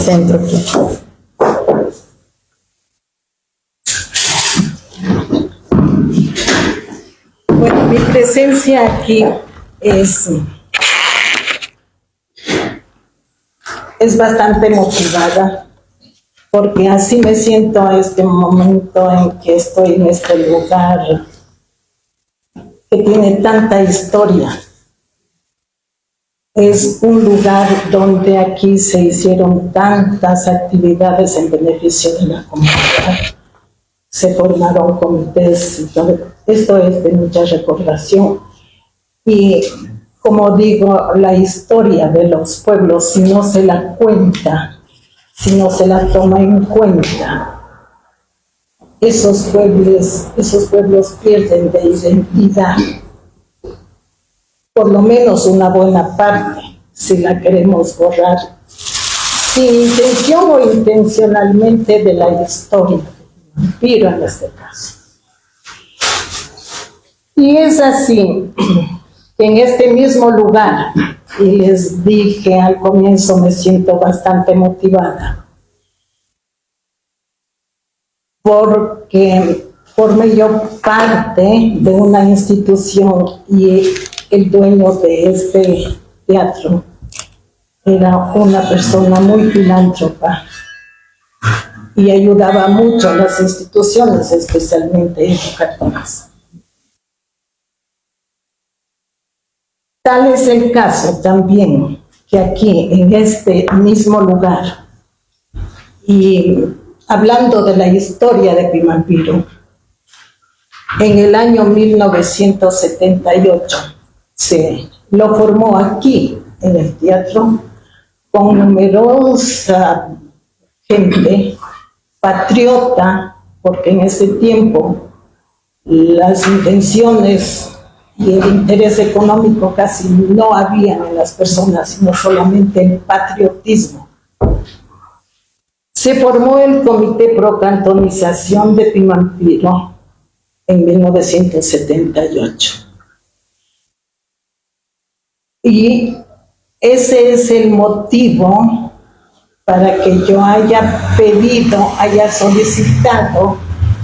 centro aquí. Bueno, mi presencia aquí es bastante motivada, porque así me siento a este momento en que estoy en este lugar que tiene tanta historia. Es un lugar donde aquí se hicieron tantas actividades en beneficio de la comunidad. Se formaron comités y todo. Esto es de mucha recordación. Y como digo, la historia de los pueblos, si no se la cuenta, si no se la toma en cuenta, esos pueblos pierden de identidad. Por lo menos una buena parte, si la queremos borrar, sin intención o intencionalmente, de la historia, pero en este caso. Y es así que en este mismo lugar, y les dije al comienzo, me siento bastante motivada, porque formé yo parte de una institución y el dueño de este teatro era una persona muy filántropa y ayudaba mucho a las instituciones, especialmente educativas. Tal es el caso también que aquí, en este mismo lugar, y hablando de la historia de Pimampiro, en el año 1978 se lo formó aquí, en el teatro, con numerosa gente patriota, porque en ese tiempo las intenciones y el interés económico casi no había en las personas, sino solamente el patriotismo. Se formó el Comité Pro Cantonización de Pimampiro en 1978. Y ese es el motivo para que yo haya pedido, haya solicitado,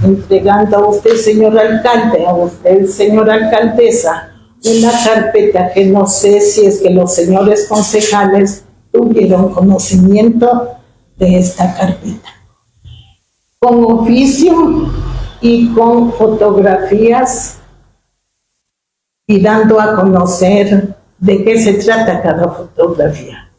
entregando a usted, señor alcalde, a usted, señora alcaldesa, una carpeta que no sé si es que los señores concejales tuvieron conocimiento de esta carpeta. Con oficio y con fotografías y dando a conocer de qué se trata cada fotografía.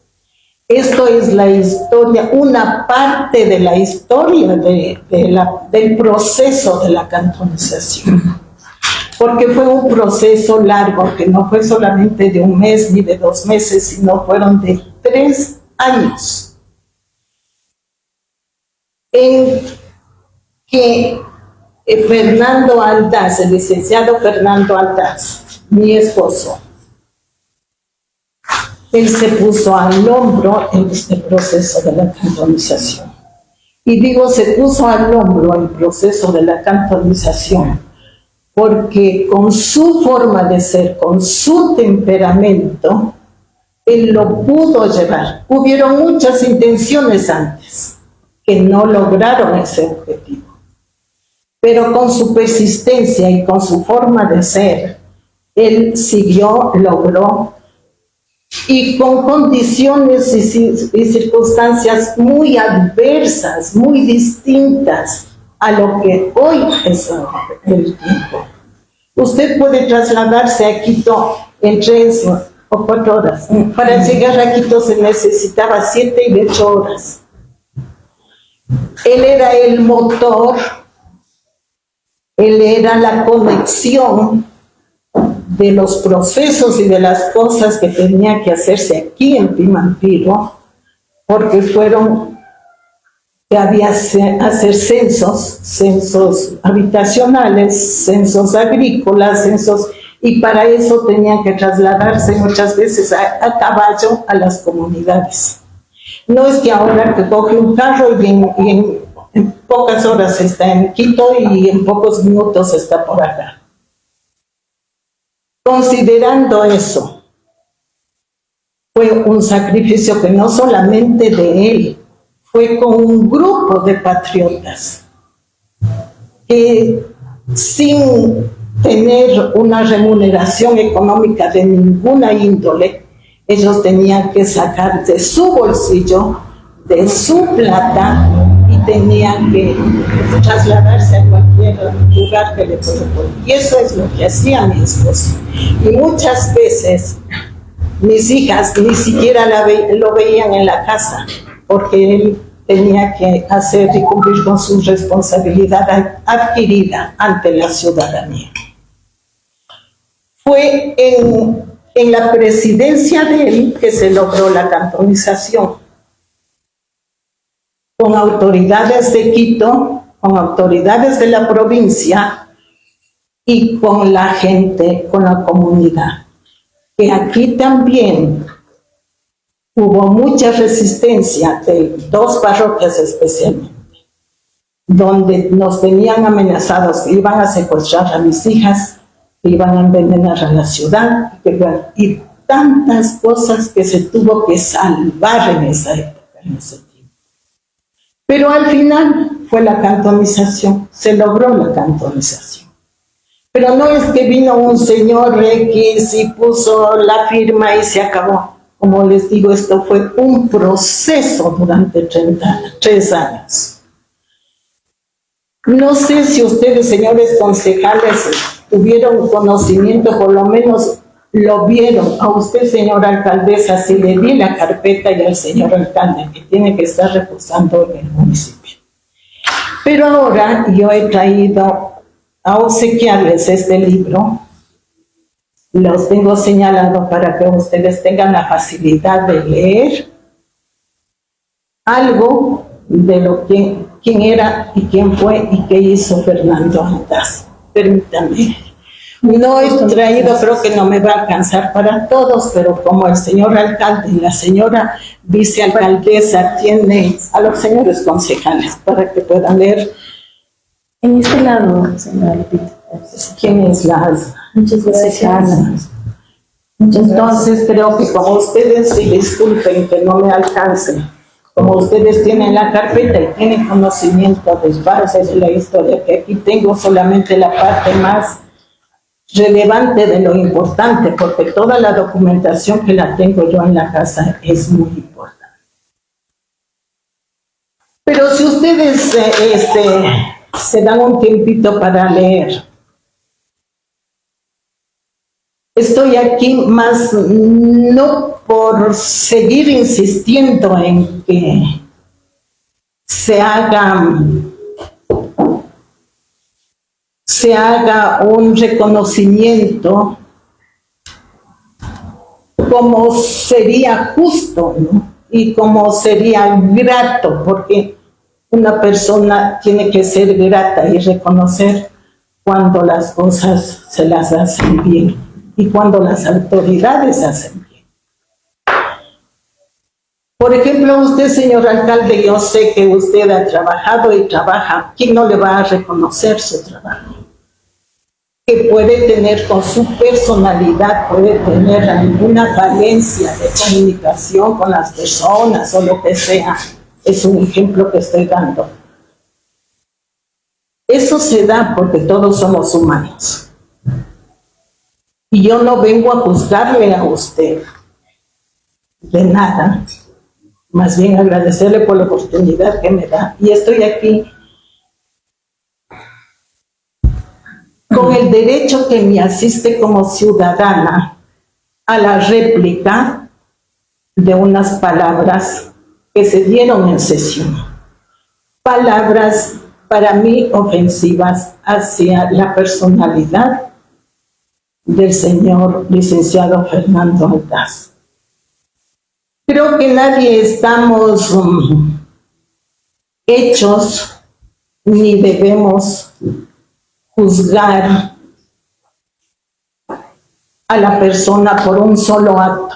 Esto es la historia, una parte de la historia del proceso de la cantonización. Porque fue un proceso largo, que no fue solamente de 1 mes ni de 2 meses, sino fueron de 3 años. En que Fernando Aldaz, el licenciado Fernando Aldaz, mi esposo, él se puso al hombro en este proceso de la cantonización. Y digo, se puso al hombro el proceso de la cantonización, porque con su forma de ser, con su temperamento, él lo pudo llevar. Hubieron muchas intenciones antes que no lograron ese objetivo. Pero con su persistencia y con su forma de ser, él siguió, logró, y con condiciones y circunstancias muy adversas, muy distintas a lo que hoy es el tiempo. Usted puede trasladarse a Quito en 3 o 4 horas. Para llegar a Quito se necesitaba 7 y 8 horas. Él era el motor, él era la conexión de los procesos y de las cosas que tenía que hacerse aquí en Pimampiro, porque había hacer censos habitacionales, censos agrícolas, y para eso tenían que trasladarse muchas veces a caballo a las comunidades. No es que ahora que coge un carro y en pocas horas está en Quito y en pocos minutos está por acá. Considerando eso, fue un sacrificio que no solamente de él, fue con un grupo de patriotas que sin tener una remuneración económica de ninguna índole, ellos tenían que sacar de su bolsillo, de su plata, y tenían que trasladarse a cualquier lugar que le fuera. Y eso es lo que hacía mi esposo. Y muchas veces mis hijas ni siquiera lo veían en la casa, porque él tenía que hacer y cumplir con su responsabilidad adquirida ante la ciudadanía. Fue en la presidencia de él que se logró la cantonización, con autoridades de Quito, con autoridades de la provincia y con la gente, con la comunidad. Que aquí también hubo mucha resistencia de dos parroquias especialmente, donde nos tenían amenazados que iban a secuestrar a mis hijas, que iban a envenenar a la ciudad, y tantas cosas que se tuvo que salvar en esa época, en ese tiempo. Pero al final fue la cantonización, se logró la cantonización. Pero no es que vino un señor X y puso la firma y se acabó. Como les digo, esto fue un proceso durante 33 años. No sé si ustedes, señores concejales, tuvieron conocimiento, por lo menos lo vieron. A usted, señora alcaldesa, si le di la carpeta, y al señor alcalde, que tiene que estar reposando en el municipio. Pero ahora yo he traído a obsequiarles este libro. Los tengo señalado para que ustedes tengan la facilidad de leer algo de lo que, quién era y quién fue y qué hizo Fernando Aldaz. Permítanme. No he traído, creo que no me va a alcanzar para todos, pero como el señor alcalde y la señora vicealcaldesa tienen a los señores concejales para que puedan leer. En este lado, señora Lupita. ¿Quién es la? Muchas gracias. Entonces creo que como ustedes, si disculpen que no me alcance, como ustedes tienen la carpeta y tienen conocimiento de parte de la historia, que aquí tengo solamente la parte más relevante de lo importante, porque toda la documentación que la tengo yo en la casa es muy importante. Pero si ustedes se dan un tiempito para leer, estoy aquí más no por seguir insistiendo en que se haga un reconocimiento como sería justo, ¿no? Y como sería grato, porque una persona tiene que ser grata y reconocer cuando las cosas se las hacen bien y cuando las autoridades hacen bien. Por ejemplo, usted, señor alcalde, yo sé que usted ha trabajado y trabaja. ¿Quién no le va a reconocer su trabajo? Que puede tener con su personalidad, puede tener alguna falencia de comunicación con las personas o lo que sea. Es un ejemplo que estoy dando. Eso se da porque todos somos humanos. Y yo no vengo a juzgarle a usted de nada, más bien agradecerle por la oportunidad que me da. Y estoy aquí con el derecho que me asiste como ciudadana a la réplica de unas palabras que se dieron en sesión. Palabras para mí ofensivas hacia la personalidad del señor licenciado Fernando Aldaz. Creo que nadie estamos hechos ni debemos juzgar a la persona por un solo acto,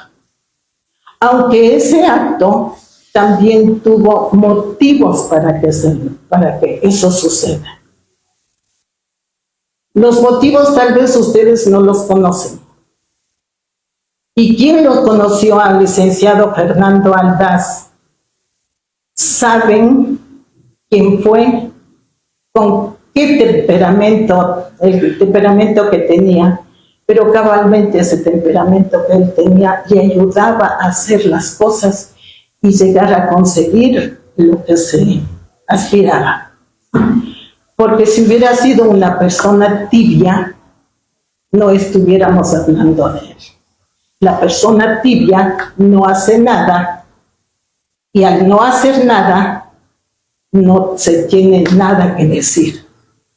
aunque ese acto también tuvo motivos para que eso suceda. Los motivos tal vez ustedes no los conocen. ¿Y quién lo conoció al licenciado Fernando Aldaz? saben quién fue, con qué temperamento, el temperamento que tenía, pero cabalmente ese temperamento que él tenía le ayudaba a hacer las cosas y llegar a conseguir lo que se aspiraba. Porque si hubiera sido una persona tibia, no estuviéramos hablando de él. La persona tibia no hace nada y al no hacer nada no se tiene nada que decir,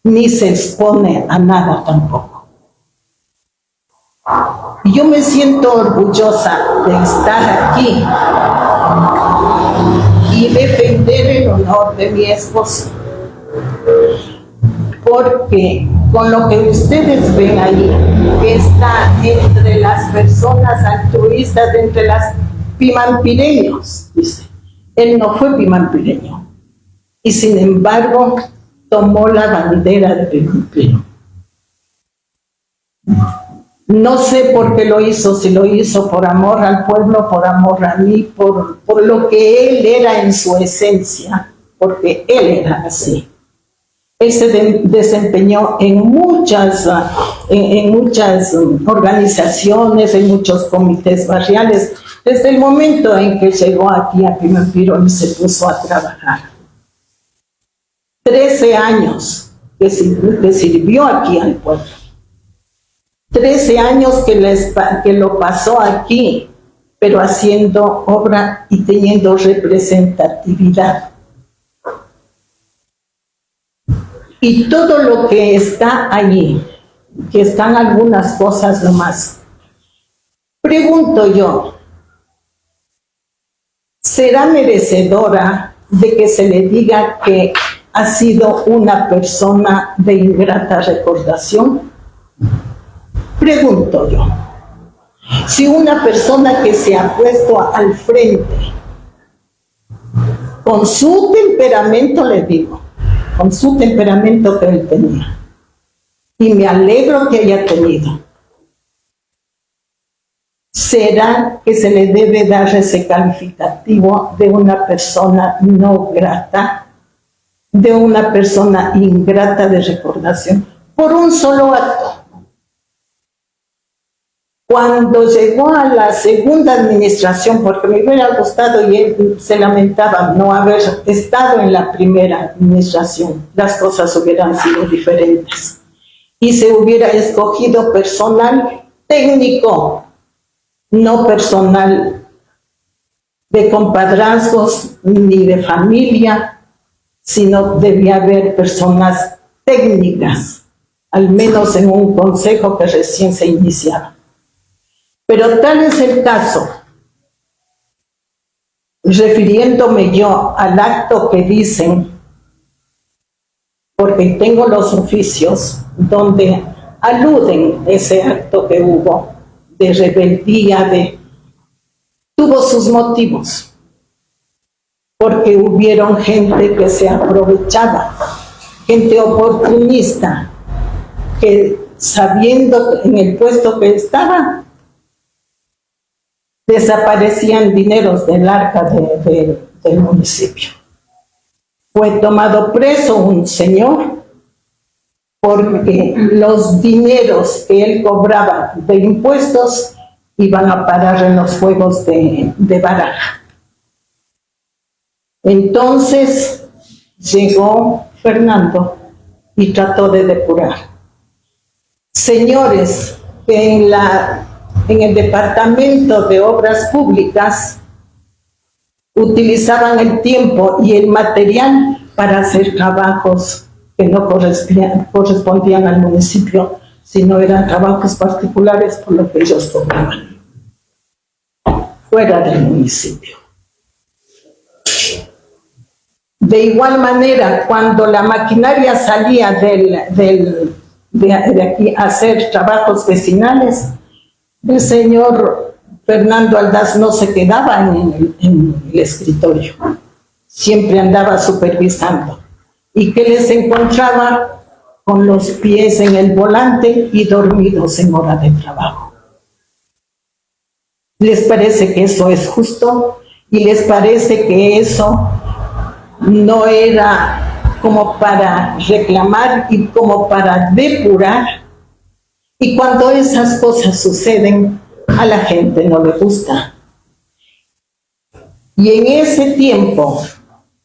ni se expone a nada tampoco. Yo me siento orgullosa de estar aquí y defender el honor de mi esposo, porque con lo que ustedes ven ahí, que está entre las personas altruistas, entre los pimampireños, dice, él no fue pimampireño, y sin embargo tomó la bandera de Pimampiro. No sé por qué lo hizo, si lo hizo por amor al pueblo, por amor a mí, por lo que él era en su esencia, porque él era así. Él se desempeñó en muchas organizaciones, en muchos comités barriales, desde el momento en que llegó aquí a Pimampiro y se puso a trabajar. 13 años que sirvió aquí al pueblo. 13 años que lo pasó aquí, pero haciendo obra y teniendo representatividad. Y todo lo que está allí, que están algunas cosas nomás, pregunto yo, ¿será merecedora de que se le diga que ha sido una persona de ingrata recordación? Pregunto yo, si una persona que se ha puesto al frente, con su temperamento, le digo, con su temperamento que él tenía, y me alegro que haya tenido, ¿será que se le debe dar ese calificativo de una persona no grata, de una persona ingrata de recordación, por un solo acto? Cuando llegó a la segunda administración, porque me hubiera gustado y él se lamentaba no haber estado en la primera administración, las cosas hubieran sido diferentes y se hubiera escogido personal técnico, no personal de compadrazgos ni de familia, sino debía haber personas técnicas, al menos en un consejo que recién se iniciaba. Pero tal es el caso, refiriéndome yo al acto que dicen, porque tengo los oficios donde aluden ese acto que hubo de rebeldía, tuvo sus motivos, porque hubieron gente que se aprovechaba, gente oportunista, que sabiendo en el puesto que estaba, desaparecían dineros del arca del municipio. Fue tomado preso un señor porque los dineros que él cobraba de impuestos iban a parar en los juegos de baraja. Entonces llegó Fernando y trató de depurar. Señores que en el Departamento de Obras Públicas utilizaban el tiempo y el material para hacer trabajos que no correspondían al municipio, sino eran trabajos particulares por lo que ellos cobraban, fuera del municipio. De igual manera, cuando la maquinaria salía de aquí a hacer trabajos vecinales, el señor Fernando Aldaz no se quedaba en el escritorio, siempre andaba supervisando. ¿Y qué les encontraba? Con los pies en el volante y dormidos en hora de trabajo. ¿Les parece que eso es justo? ¿Y les parece que eso no era como para reclamar y como para depurar. Y cuando esas cosas suceden, a la gente no le gusta. Y en ese tiempo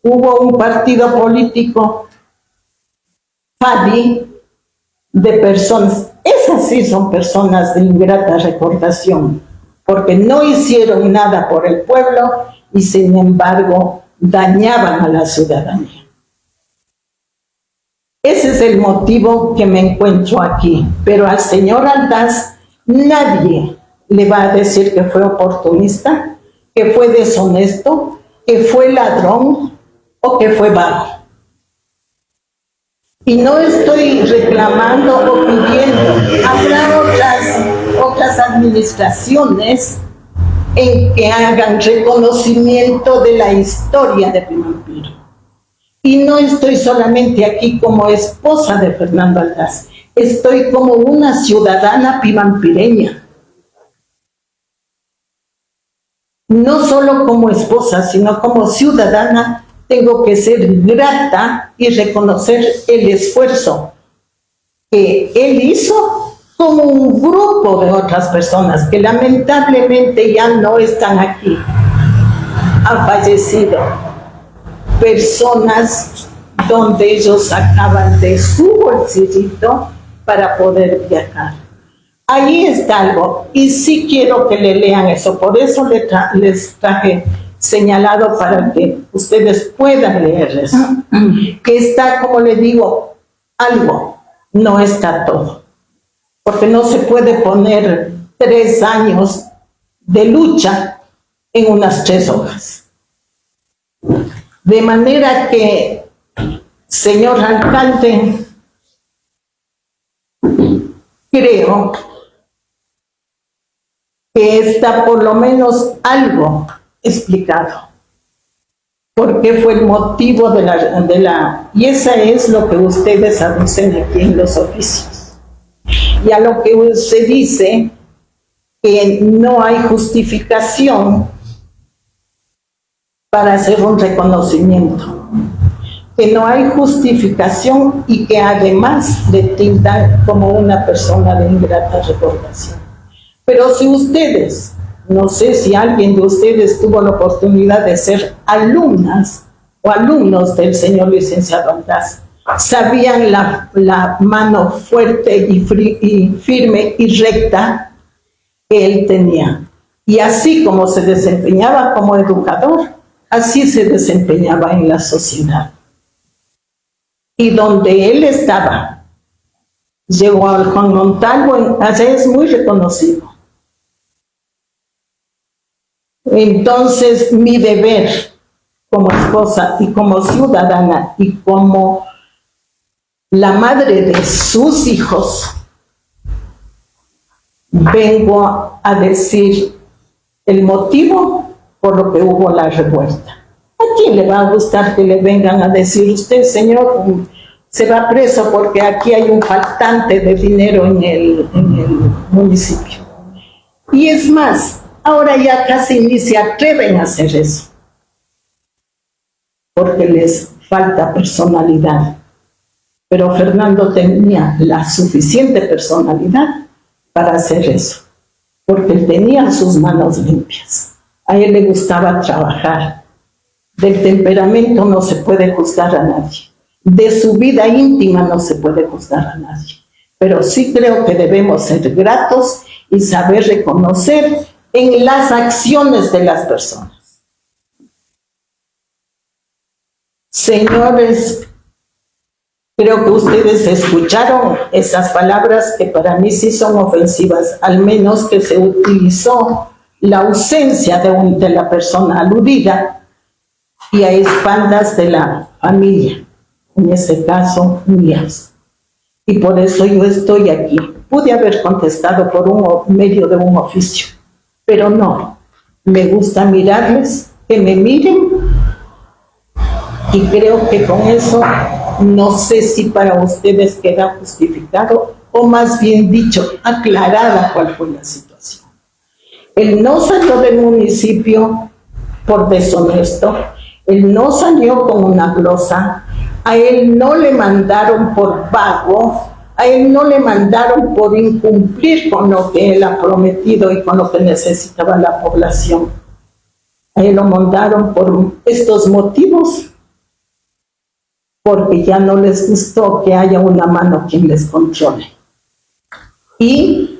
hubo un partido político, FADI, de personas, esas sí son personas de ingrata recordación, porque no hicieron nada por el pueblo y sin embargo dañaban a la ciudadanía. Ese es el motivo que me encuentro aquí. Pero al señor Aldaz nadie le va a decir que fue oportunista, que fue deshonesto, que fue ladrón o que fue vago. Y no estoy reclamando o pidiendo. Habrá otras administraciones en que hagan reconocimiento de la historia de Pimampiro. Y no estoy solamente aquí como esposa de Fernando Aldaz, estoy como una ciudadana pimampireña. No solo como esposa, sino como ciudadana, tengo que ser grata y reconocer el esfuerzo que él hizo como un grupo de otras personas que lamentablemente ya no están aquí. Han fallecido personas donde ellos sacaban de su bolsillito para poder viajar. Ahí está algo, y sí quiero que le lean eso, por eso les traje señalado para que ustedes puedan leer eso. Que está, como le digo, algo, no está todo. Porque no se puede poner 3 años de lucha en unas 3 hojas. De manera que, señor alcalde, creo que está por lo menos algo explicado. ¿Por qué fue el motivo de la... Y esa es lo que ustedes aducen aquí en los oficios. Y a lo que se dice que no hay justificación para hacer un reconocimiento, que no hay justificación y que además le tildan como una persona de ingrata recordación. Pero si ustedes, no sé si alguien de ustedes tuvo la oportunidad de ser alumnas o alumnos del señor licenciado Aldaz, sabían la mano fuerte y firme y recta que él tenía. Y así como se desempeñaba como educador, así se desempeñaba en la sociedad. Y donde él estaba, llegó al Juan Montalvo, allá es muy reconocido. Entonces, mi deber como esposa y como ciudadana y como la madre de sus hijos, vengo a decir el motivo por lo que hubo la revuelta. ¿A quién le va a gustar que le vengan a decir, usted, señor, se va preso porque aquí hay un faltante de dinero en el municipio? Y es más, ahora ya casi ni se atreven a hacer eso, porque les falta personalidad. Pero Fernando tenía la suficiente personalidad para hacer eso, porque él tenía sus manos limpias. A él le gustaba trabajar. Del temperamento no se puede juzgar a nadie. De su vida íntima no se puede juzgar a nadie. Pero sí creo que debemos ser gratos y saber reconocer en las acciones de las personas. Señores, creo que ustedes escucharon esas palabras que para mí sí son ofensivas, al menos que se utilizó la ausencia de la persona aludida y a espaldas de la familia, en ese caso mías. Y por eso yo estoy aquí. Pude haber contestado por medio de un oficio, pero no. Me gusta mirarles, que me miren, y creo que con eso no sé si para ustedes queda justificado o más bien dicho, aclarada cuál fue la situación. Él no salió del municipio por deshonesto, Él no salió con una glosa, a él no le mandaron por vago, a él no le mandaron por incumplir con lo que él ha prometido y con lo que necesitaba la población. A él lo mandaron por estos motivos, porque ya no les gustó que haya una mano quien les controle. Y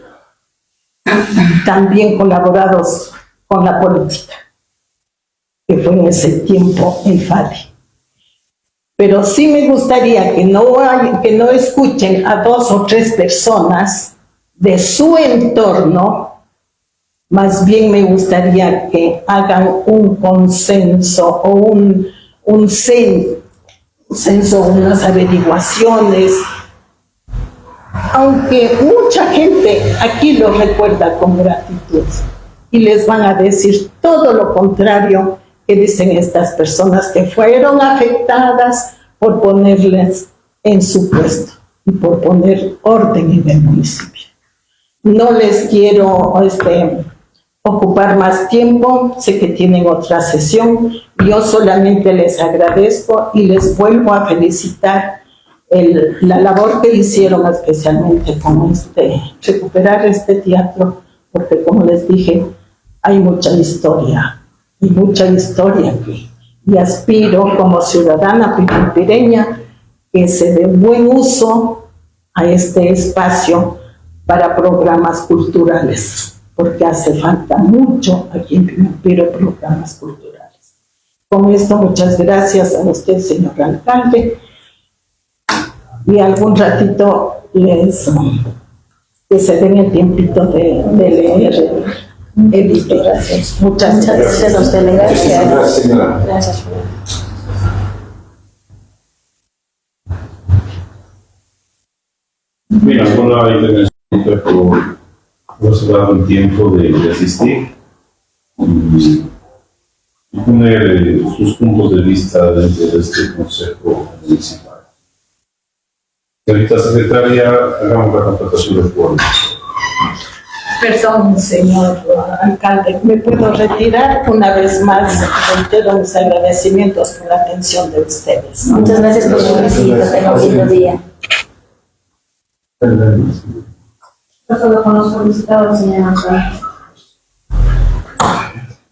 también colaborados con la política, que fue en ese tiempo el FADE. Pero sí me gustaría que no escuchen a 2 o 3 personas de su entorno, más bien me gustaría que hagan un consenso o un censo, unas averiguaciones, aunque mucha gente aquí lo recuerda con gratitud y les van a decir todo lo contrario que dicen estas personas que fueron afectadas por ponerles en su puesto y por poner orden en el municipio. No les quiero ocupar más tiempo, sé que tienen otra sesión, yo solamente les agradezco y les vuelvo a felicitar la labor que hicieron especialmente con recuperar este teatro, porque como les dije, hay mucha historia aquí, y aspiro como ciudadana pipimpireña que se dé buen uso a este espacio para programas culturales, porque hace falta mucho aquí en Pipimpiro programas culturales. Con esto, muchas gracias a usted, señor alcalde, y algún ratito que se den el tiempito de leer el libro. Muchas gracias a usted. Gracias. Bien, alguna intervención por cerrar el tiempo de asistir y poner sus puntos de vista dentro de este consejo municipal. Señorita secretaria, hagamos la contratación de forma. Perdón, señor alcalde, ¿me puedo retirar? Una vez más, reitero mis agradecimientos por la atención de ustedes. Muchas gracias por su visita. Tenga un lindo día. Pasado con los solicitados, señor Antonio.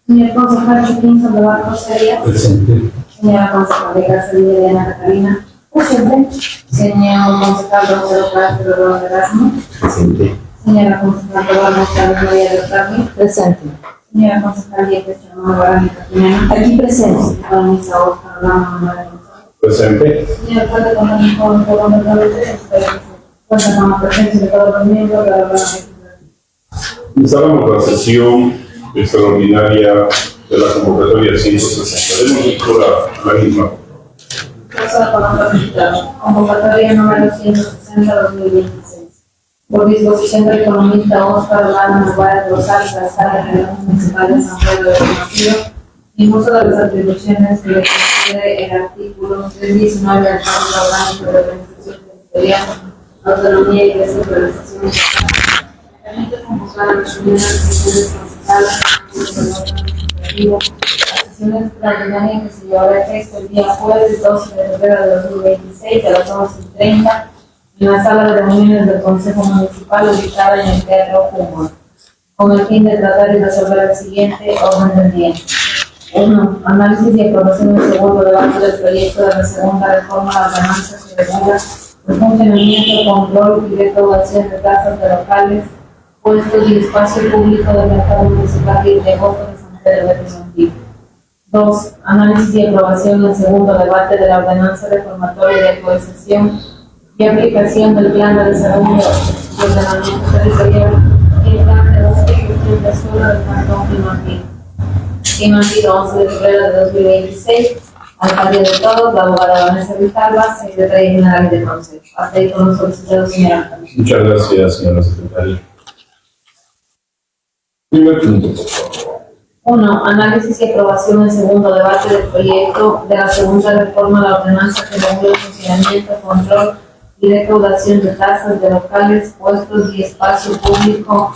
Señor concejal Chuquín Sandoval Rosaria. Presente. Señora concejal García Elena Catalina. Presente. Señor concejal Rosero Castro Rodón Erasmo. Presente. Señora concejal Rodón González María del Carmen. Presente. Señora concejal Yepes Chamón Guarani Catinana. Aquí presente. Economista Oscar Ramos Manuel González. Presente. Señor alcalde, contamos con el programa de cuenta con la presencia de todos los miembros de la organización. Instalamos la sesión extraordinaria de la convocatoria 160. Demos lectura a la misma. Pasada con los solicitados. Convocatoria número 160-2026. Por disposición del economista Oscar Orlando Narváez Rosales, alcalde general municipal de San Pedro de Conocido, en uso de las atribuciones que le confiere el artículo 319 del Código Orgánico de Organización Territorial, Autonomía y Descentralización. Permite convocar a las primeras sesiones concejales a sesión extraordinaria que se llevará a efecto el día jueves 12 de febrero de 2026 a las 11:30 en la sala de reuniones del Consejo Municipal ubicada en el Teatro Humor, con el fin de tratar y resolver el siguiente orden del día. 1. Análisis y aprobación del segundo debate del proyecto de la segunda reforma a la ordenanza que regula el funcionamiento, control y recaudación de tasas de locales, puestos y espacio público del mercado municipal y de agosto de San Pedro de Pimentel. 2. Análisis y aprobación del segundo debate de la ordenanza reformatoria de actualización y aplicación del plan de desarrollo y ordenamiento territorial y el plan de bosque y gestión de suelo del Cantón Pimentel. 11 de febrero de 2026, alcaldía de todos, la abogada Vanessa Villalba, secretaria general del Consejo. Hasta ahí con los solicitados, señora Antonio. Muchas gracias, señora secretaria. Primer punto, por favor. 1. Análisis y aprobación del segundo debate del proyecto de la segunda reforma a la ordenanza que regula el funcionamiento, control y recaudación de tasas de locales, puestos y espacio público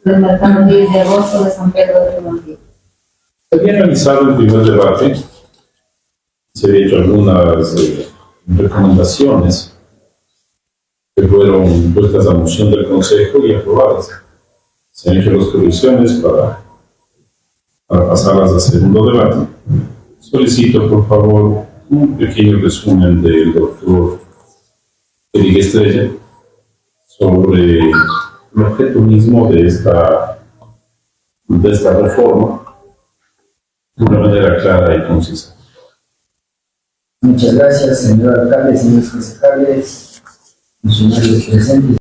del mercado 10 de agosto de San Pedro de Pimentel. Se había realizado el primer debate se han hecho algunas recomendaciones que fueron puestas a moción del Consejo y aprobadas. Se han hecho las correcciones para pasarlas al segundo debate. Solicito, por favor, un pequeño resumen del doctor Eric Estrella sobre el objeto mismo de esta reforma de una manera clara y concisa. Muchas gracias, señor alcalde, señores concejales, funcionarios presentes.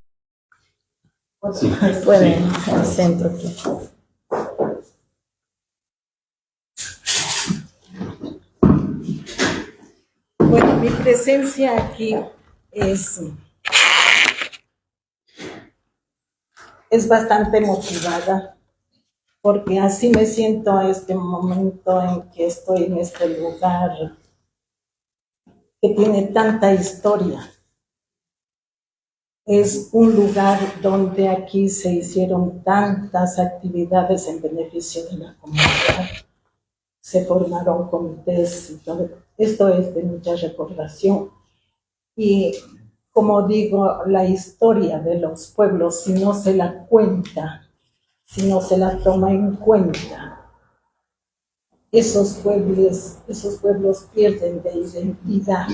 Pueden, al centro. Aquí. Bueno, mi presencia aquí es bastante motivada, porque así me siento a este momento en que estoy en este lugar que tiene tanta historia. Es un lugar donde aquí se hicieron tantas actividades en beneficio de la comunidad. Se formaron comités y todo. Esto es de mucha recordación. Y como digo, la historia de los pueblos, si no se la cuenta, si no se la toma en cuenta, esos pueblos pierden de identidad.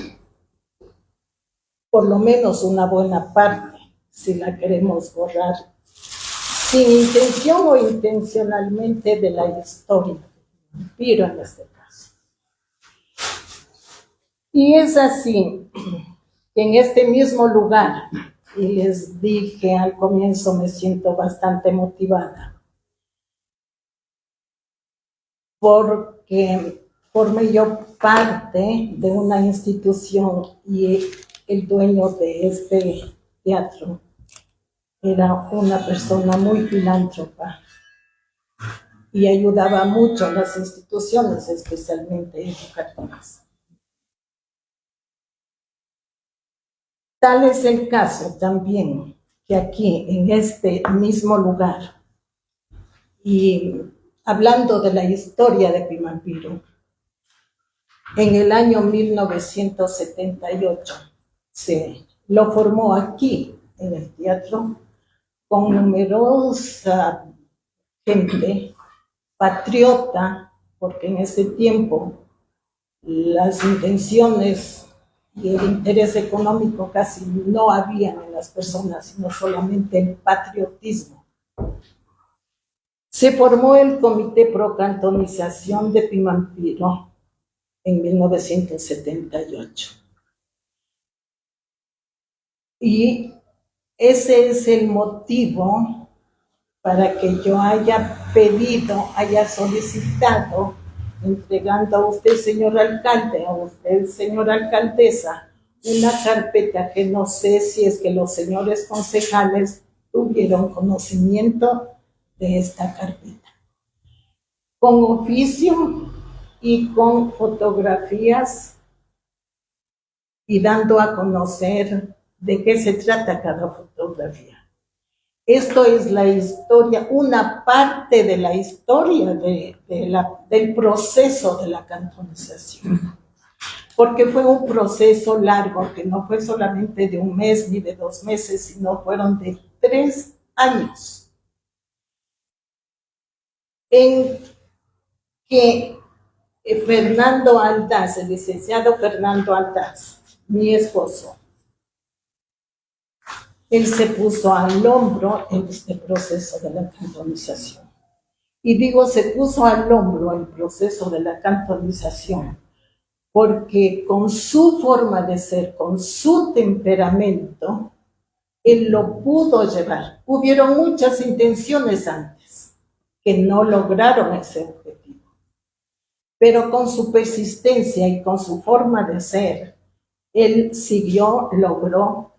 Por lo menos una buena parte, si la queremos borrar, sin intención o intencionalmente, de la historia, pero en este caso. Y es así que en este mismo lugar, y les dije al comienzo, me siento bastante motivada, porque formé yo parte de una institución y el dueño de este teatro era una persona muy filántropa y ayudaba mucho a las instituciones, especialmente educativas. Tal es el caso también que aquí, en este mismo lugar, y hablando de la historia de Pimampiro, en el año 1978 se lo formó aquí, en el teatro, con numerosa gente patriota, porque en ese tiempo las intenciones y el interés económico casi no habían en las personas, sino solamente el patriotismo. Se formó el Comité Pro Cantonización de Pimampiro en 1978. Y ese es el motivo para que yo haya pedido, haya solicitado, entregando a usted, señor alcalde, a usted, señora alcaldesa, una carpeta que no sé si es que los señores concejales tuvieron conocimiento de esta carpeta. Con oficio y con fotografías y dando a conocer de qué se trata cada fotografía. Esto es la historia, una parte de la historia del proceso de la cantonización. Porque fue un proceso largo, que no fue solamente de un mes ni de 2 meses, sino fueron de 3 años. En que Fernando Aldaz, el licenciado Fernando Aldaz, mi esposo, él se puso al hombro en este proceso de la cantonización. Y digo, se puso al hombro el proceso de la cantonización, porque con su forma de ser, con su temperamento, él lo pudo llevar. Hubieron muchas intenciones antes que no lograron ese objetivo. Pero con su persistencia y con su forma de ser, él siguió, logró,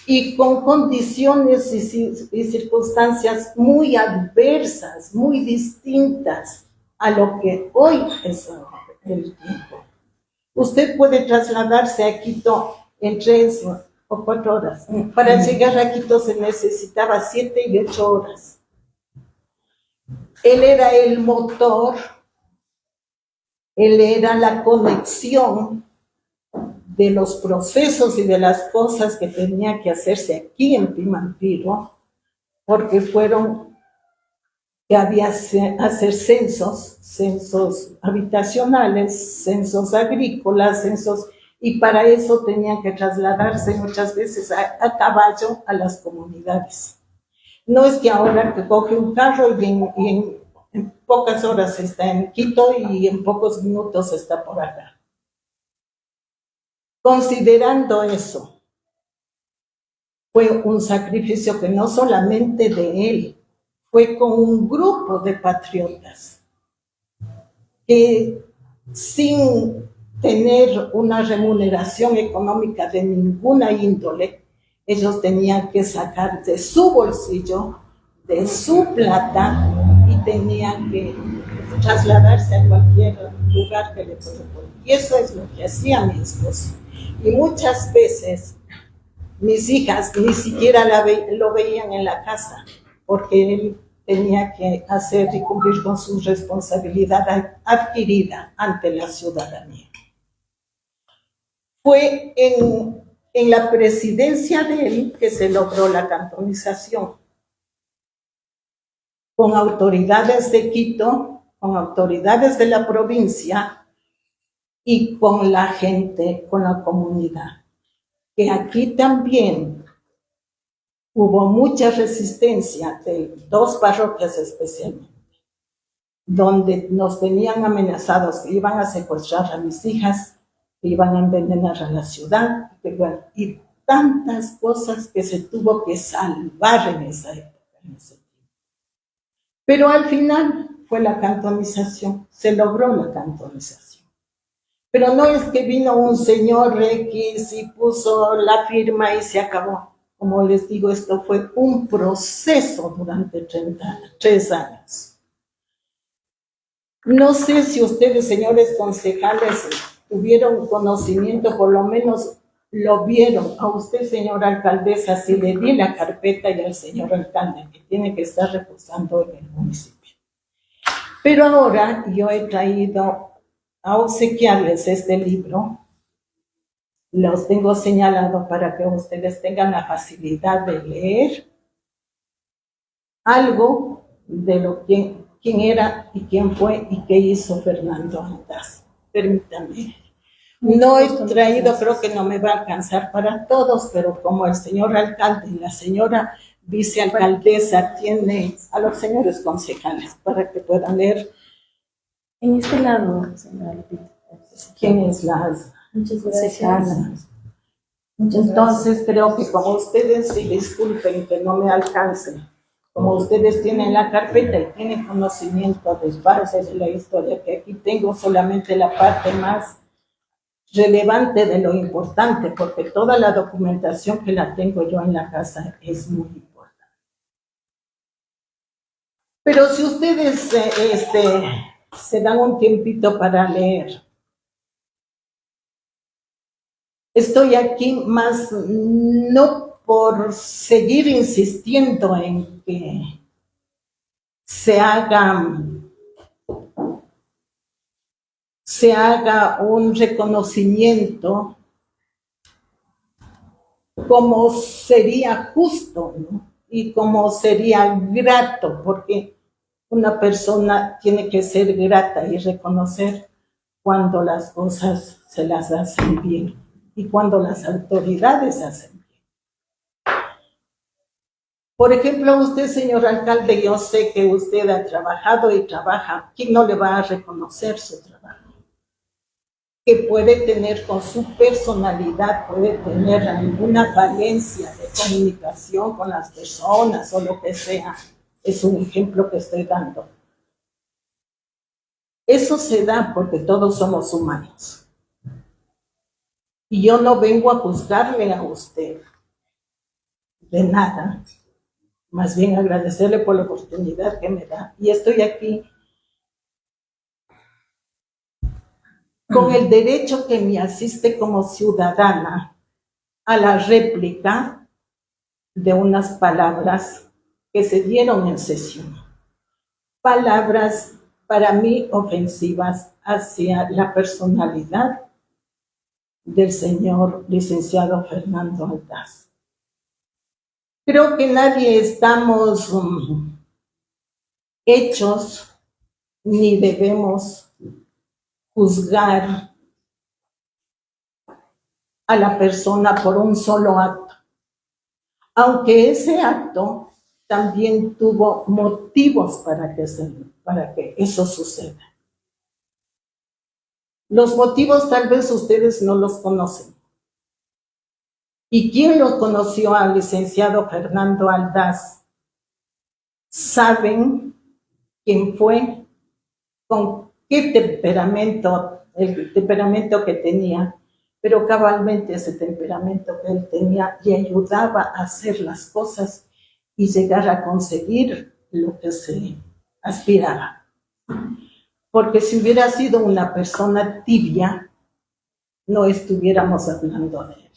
y con condiciones y circunstancias muy adversas, muy distintas a lo que hoy es el tiempo. Usted puede trasladarse a Quito en 3 o 4 horas. Para llegar a Quito se necesitaba 7 y 8 horas. Él era el motor Él era la conexión de los procesos y de las cosas que tenía que hacerse aquí en Pimampiro, porque que había hacer censos habitacionales, censos agrícolas, y para eso tenían que trasladarse muchas veces a caballo a las comunidades. No es que ahora que coge un carro y en pocas horas está en Quito y en pocos minutos está por acá. Considerando eso, fue un sacrificio que no solamente de él, fue con un grupo de patriotas que sin tener una remuneración económica de ninguna índole, ellos tenían que sacar de su bolsillo, de su plata, y tenían que trasladarse a cualquier lugar que le corresponda. Y eso es lo que hacía mi esposo. Y muchas veces mis hijas ni siquiera lo veían en la casa, porque él tenía que hacer y cumplir con su responsabilidad adquirida ante la ciudadanía. Fue en la presidencia de él que se logró la cantonización, con autoridades de Quito, con autoridades de la provincia y con la gente, con la comunidad. Que aquí también hubo mucha resistencia de 2 parroquias especialmente, donde nos tenían amenazados que iban a secuestrar a mis hijas, que iban a envenenar a la ciudad, y tantas cosas que se tuvo que salvar en esa época, en ese tiempo. Pero al final fue la cantonización, se logró la cantonización. Pero no es que vino un señor X y puso la firma y se acabó. Como les digo, esto fue un proceso durante 3 años. No sé si ustedes, señores concejales, tuvieron conocimiento, por lo menos lo vieron. A usted, señora alcaldesa, si le di la carpeta, y al señor alcalde, que tiene que estar reposando en el municipio. Pero ahora yo he traído a obsequiarles este libro. Los tengo señalado para que ustedes tengan la facilidad de leer algo de quién era y quién fue y qué hizo Fernando Antas. Permítanme. No he traído, creo que no me va a alcanzar para todos, pero como el señor alcalde y la señora vicealcaldesa tiene a los señores concejales para que puedan leer. En este lado, señora Lupita. ¿Quién es las Muchas gracias. Entonces creo que como ustedes, y disculpen que no me alcance, como ustedes tienen la carpeta y tienen conocimiento de parte de la historia, que aquí tengo solamente la parte más relevante de lo importante, porque toda la documentación que la tengo yo en la casa es muy importante. Pero si ustedes se dan un tiempito para leer, estoy aquí más no por seguir insistiendo en que se haga un reconocimiento como sería justo, ¿no? Y como sería grato, porque una persona tiene que ser grata y reconocer cuando las cosas se las hacen bien y cuando las autoridades hacen bien. Por ejemplo, usted, señor alcalde, yo sé que usted ha trabajado y trabaja. ¿Quién no le va a reconocer su trabajo? Que puede tener con su personalidad, puede tener alguna falencia de comunicación con las personas o lo que sea. Es un ejemplo que estoy dando. Eso se da porque todos somos humanos. Y yo no vengo a juzgarle a usted de nada, más bien agradecerle por la oportunidad que me da. Y estoy aquí con el derecho que me asiste como ciudadana a la réplica de unas palabras que se dieron en sesión. Palabras para mí ofensivas hacia la personalidad del señor licenciado Fernando Aldaz. Creo que nadie estamos hechos ni debemos juzgar a la persona por un solo acto, aunque ese acto también tuvo motivos para que eso suceda. Los motivos tal vez ustedes no los conocen. ¿Y quién lo conoció al licenciado Fernando Aldaz? Saben quién fue, con qué temperamento, el temperamento que tenía, pero cabalmente ese temperamento que él tenía le ayudaba a hacer las cosas y llegar a conseguir lo que se aspiraba. Porque si hubiera sido una persona tibia, no estuviéramos hablando de él.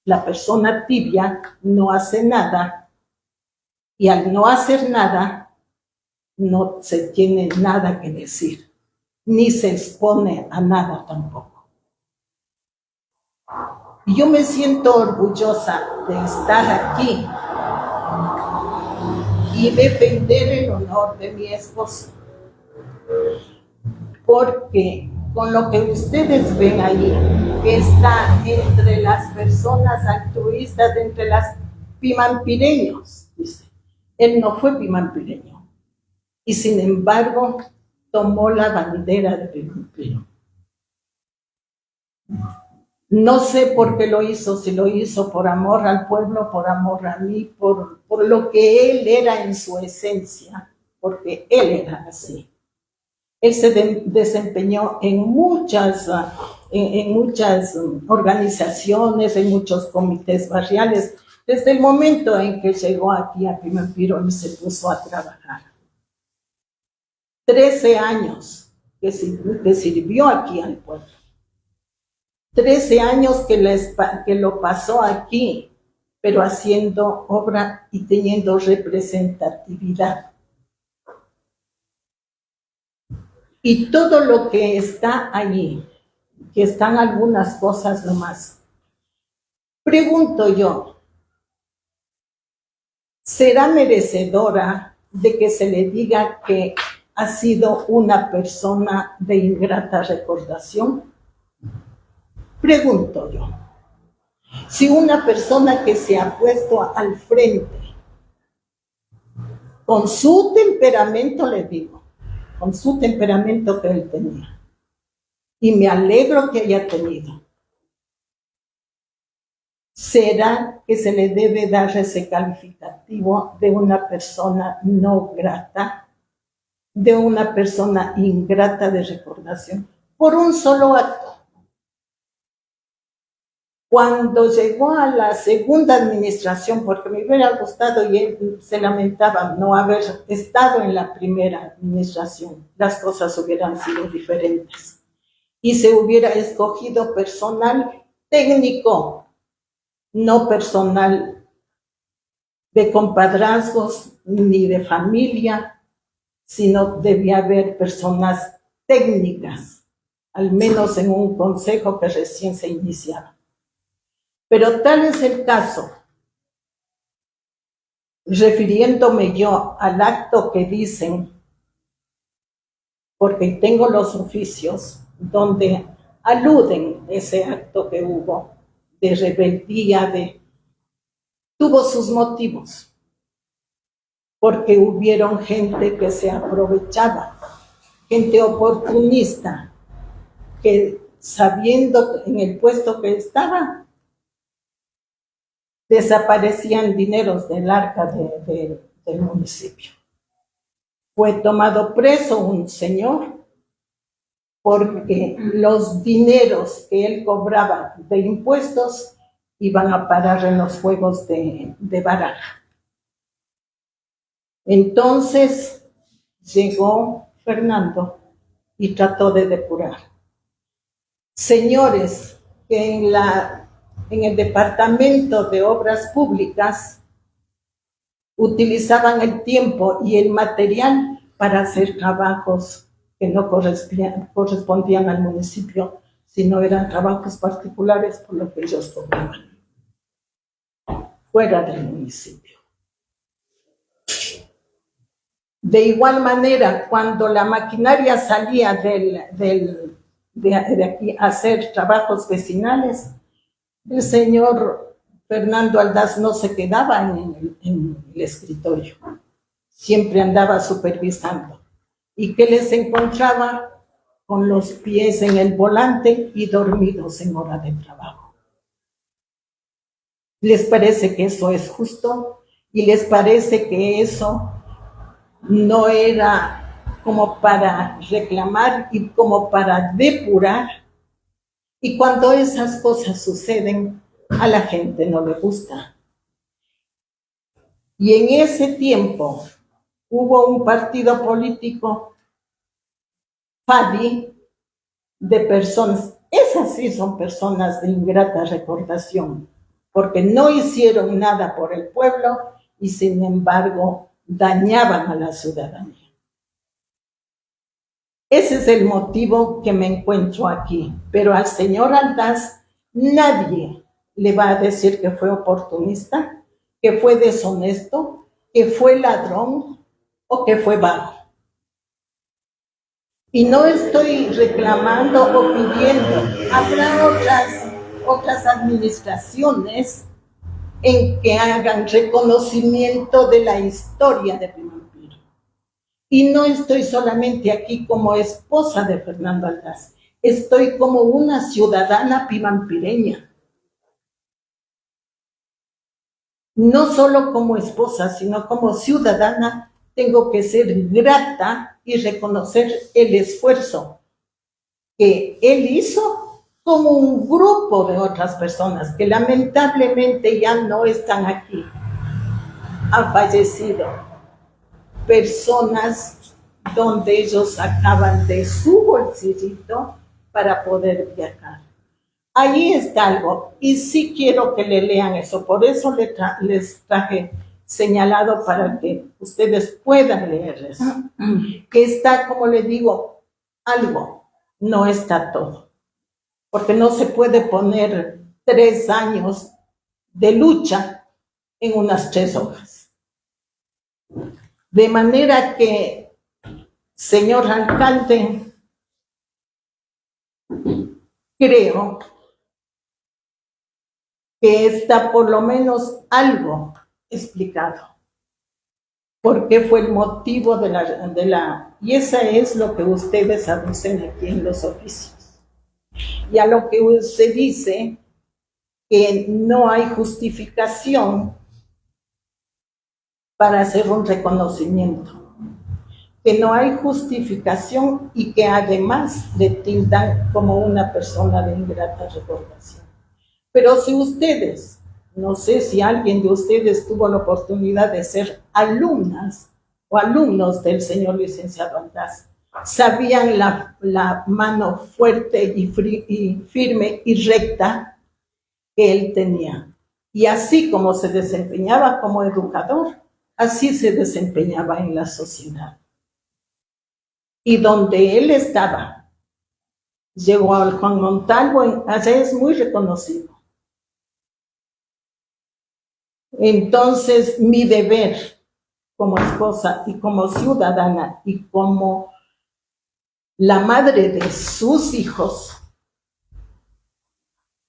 La persona tibia no hace nada y al no hacer nada no se tiene nada que decir, ni se expone a nada tampoco. Y yo me siento orgullosa de estar aquí y defender el honor de mi esposo, porque con lo que ustedes ven ahí, que está entre las personas altruistas, entre las pimampireños, dice, él no fue pimampireño, y sin embargo tomó la bandera de Pimampiro. No sé por qué lo hizo, si lo hizo por amor al pueblo, por amor a mí, por lo que él era en su esencia, porque él era así. Él se desempeñó en muchas organizaciones, en muchos comités barriales. Desde el momento en que llegó aquí a Pimampiro, él se puso a trabajar. 13 años que sirvió aquí al pueblo. 13 años que lo pasó aquí, pero haciendo obra y teniendo representatividad. Y todo lo que está allí, que están algunas cosas nomás. Pregunto yo, ¿será merecedora de que se le diga que ha sido una persona de ingrata recordación? Pregunto yo, si una persona que se ha puesto al frente, con su temperamento, le digo, con su temperamento que él tenía, y me alegro que haya tenido, ¿será que se le debe dar ese calificativo de una persona no grata, de una persona ingrata de recordación, por un solo acto? Cuando llegó a la segunda administración, porque me hubiera gustado, y él se lamentaba no haber estado en la primera administración, las cosas hubieran sido diferentes. Y se hubiera escogido personal técnico, no personal de compadrazgos ni de familia, sino debía haber personas técnicas, al menos en un consejo que recién se iniciaba. Pero tal es el caso, refiriéndome yo al acto que dicen, porque tengo los oficios donde aluden ese acto que hubo de rebeldía, tuvo sus motivos, porque hubieron gente que se aprovechaba, gente oportunista, que sabiendo en el puesto que estaba, desaparecían dineros del arca del municipio. Fue tomado preso un señor porque los dineros que él cobraba de impuestos iban a parar en los juegos de baraja. Entonces llegó Fernando y trató de depurar. Señores que en el Departamento de Obras Públicas utilizaban el tiempo y el material para hacer trabajos que no correspondían al municipio, sino eran trabajos particulares por lo que ellos cobraban, fuera del municipio. De igual manera, cuando la maquinaria salía de aquí a hacer trabajos vecinales, el señor Fernando Aldaz no se quedaba en el escritorio, siempre andaba supervisando. ¿Y qué les encontraba? Con los pies en el volante y dormidos en hora de trabajo. ¿Les parece que eso es justo? ¿Y les parece que eso no era como para reclamar y como para depurar? Y cuando esas cosas suceden, a la gente no le gusta. Y en ese tiempo hubo un partido político, FADI, de personas, esas sí son personas de ingrata recordación, porque no hicieron nada por el pueblo y sin embargo dañaban a la ciudadanía. Ese es el motivo que me encuentro aquí, pero al señor Aldaz nadie le va a decir que fue oportunista, que fue deshonesto, que fue ladrón o que fue vago. Y no estoy reclamando o pidiendo, habrá otras administraciones en que hagan reconocimiento de la historia de Pimampiro. Y no estoy solamente aquí como esposa de Fernando Aldaz, estoy como una ciudadana pimampireña. No solo como esposa, sino como ciudadana, tengo que ser grata y reconocer el esfuerzo que él hizo como un grupo de otras personas que lamentablemente ya no están aquí. Han fallecido personas donde ellos sacaban de su bolsillito para poder viajar. Ahí está algo, y sí quiero que le lean eso, por eso les traje señalado para que ustedes puedan leer eso. Que está, como le digo, algo, no está todo. Porque no se puede poner 3 años de lucha en unas 3 hojas. De manera que, señor alcalde, creo que está por lo menos algo explicado. ¿Por qué fue el motivo de la... Y eso es lo que ustedes aducen aquí en los oficios. Y a lo que se dice que no hay justificación para hacer un reconocimiento. Que no hay justificación y que además le tildan como una persona de ingrata recordación. Pero si ustedes, no sé si alguien de ustedes tuvo la oportunidad de ser alumnas o alumnos del señor licenciado Aldaz, sabían la mano fuerte y firme y recta que él tenía. Y así como se desempeñaba como educador, así se desempeñaba en la sociedad. Y donde él estaba, llegó al Juan Montalvo, allá es muy reconocido. Entonces, mi deber como esposa y como ciudadana y como la madre de sus hijos,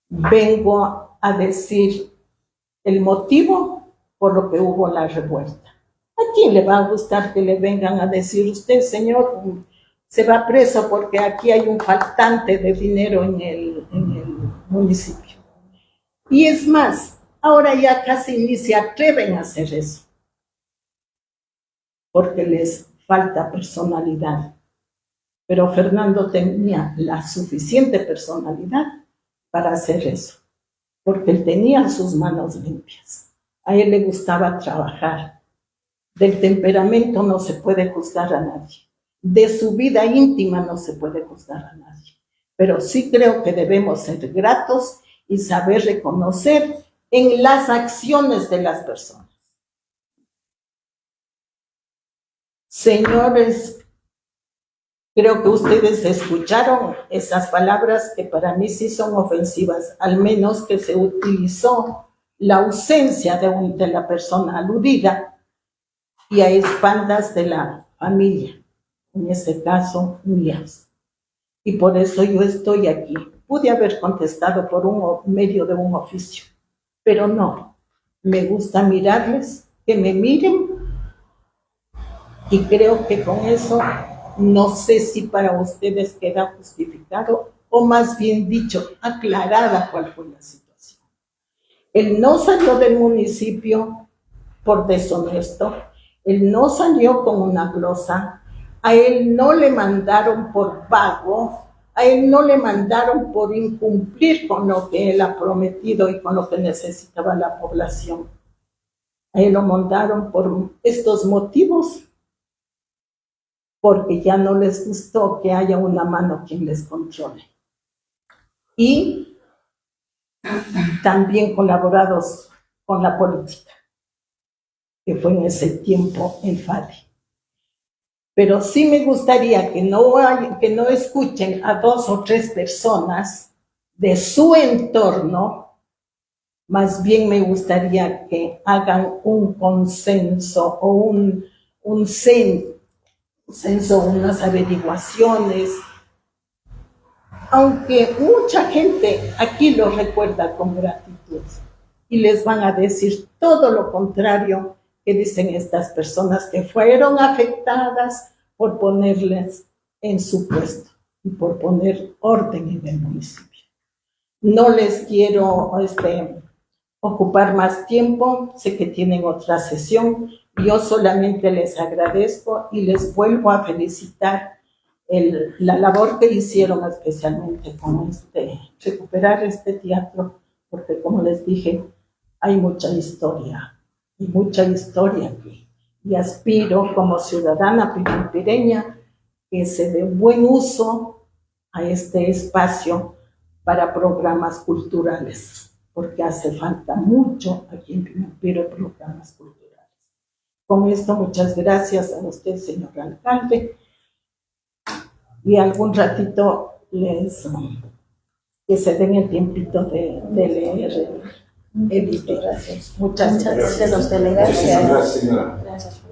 vengo a decir el motivo por lo que hubo la revuelta. ¿A quién le va a gustar que le vengan a decir, usted, señor, se va preso porque aquí hay un faltante de dinero en el municipio? Y es más, ahora ya casi ni se atreven a hacer eso, porque les falta personalidad. Pero Fernando tenía la suficiente personalidad para hacer eso, porque él tenía sus manos limpias. A él le gustaba trabajar. Del temperamento no se puede juzgar a nadie. De su vida íntima no se puede juzgar a nadie. Pero sí creo que debemos ser gratos y saber reconocer en las acciones de las personas. Señores, Creo que ustedes escucharon esas palabras que para mí sí son ofensivas, al menos que se utilizó la ausencia de la persona aludida y a espaldas de la familia, en este caso mías. Y por eso yo estoy aquí. Pude haber contestado por medio de un oficio, pero no. Me gusta mirarles, que me miren, y creo que con eso no sé si para ustedes queda justificado o más bien dicho, aclarada cuál fue la situación. Él no salió del municipio por deshonesto, él no salió con una glosa, a él no le mandaron por vago, a él no le mandaron por incumplir con lo que él ha prometido y con lo que necesitaba la población. A él lo mandaron por estos motivos, porque ya no les gustó que haya una mano quien les controle. Y también colaborados con la política, que fue en ese tiempo el FADI. Pero sí me gustaría que no escuchen a 2 o 3 personas de su entorno, más bien me gustaría que hagan un consenso o un censo, unas averiguaciones, aunque mucha gente aquí lo recuerda con gratitud y les van a decir todo lo contrario que dicen estas personas que fueron afectadas por ponerles en su puesto y por poner orden en el municipio. No les quiero ocupar más tiempo, sé que tienen otra sesión. Yo solamente les agradezco y les vuelvo a felicitar la labor que hicieron especialmente con recuperar este teatro, porque como les dije, hay mucha historia aquí. Y aspiro como ciudadana pirampireña que se dé buen uso a este espacio para programas culturales, porque hace falta mucho aquí en Pirampiro programas culturales. Con esto, muchas gracias a usted, señor alcalde, y algún ratito que se den el tiempito de leer el libro. Muchas gracias. Gracias a usted, gracias. Muchísimas gracias, señora. Gracias.